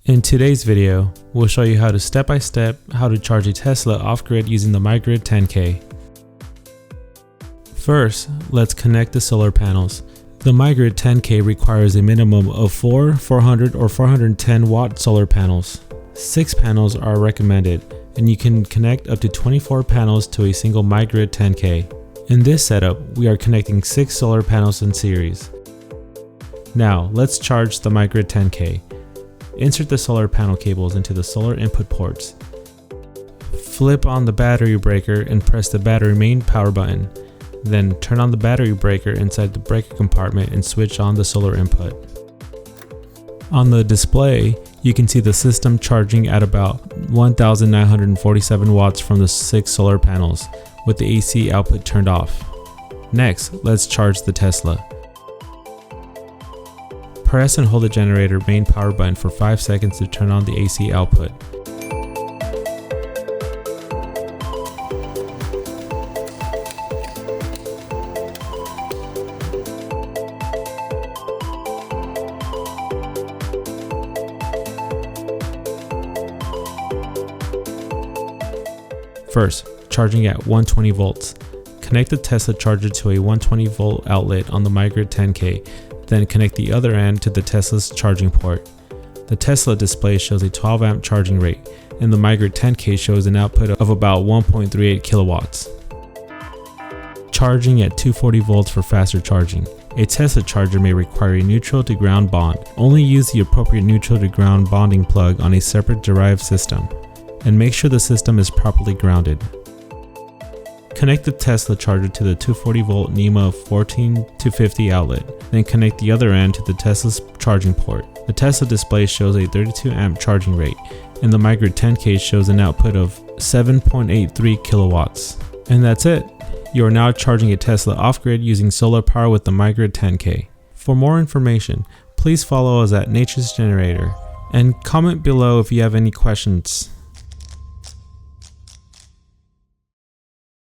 In today's video, we'll show you how to step-by-step how to charge a Tesla off-grid using the MyGrid 10K. First, let's connect the solar panels. The MyGrid 10K requires a minimum of 400 or 410 watt solar panels. 6 panels are recommended, and you can connect up to 24 panels to a single MyGrid 10K. In this setup, we are connecting 6 solar panels in series. Now, let's charge the MyGrid 10K. Insert the solar panel cables into the solar input ports. Flip on the battery breaker and press the battery main power button. Then turn on the battery breaker inside the breaker compartment and switch on the solar input. On the display, you can see the system charging at about 1947 watts from the 6 solar panels, with the AC output turned off. Next, let's charge the Tesla. Press and hold the generator main power button for 5 seconds to turn on the AC output. First, charging at 120 volts. Connect the Tesla charger to a 120 volt outlet on the MyGrid 10K. Then connect the other end to the Tesla's charging port. The Tesla display shows a 12 amp charging rate, and the MyGrid 10K shows an output of about 1.38 kilowatts. Charging at 240 volts for faster charging. A Tesla charger may require a neutral to ground bond. Only use the appropriate neutral to ground bonding plug on a separate derived system, and make sure the system is properly grounded. Connect the Tesla charger to the 240 volt NEMA 14 to 50 outlet, then connect the other end to the Tesla's charging port. The Tesla display shows a 32 amp charging rate, and the MyGrid 10K shows an output of 7.83 kilowatts. And that's it! You are now charging a Tesla off-grid using solar power with the MyGrid 10K. For more information, please follow us at Nature's Generator, and comment below if you have any questions.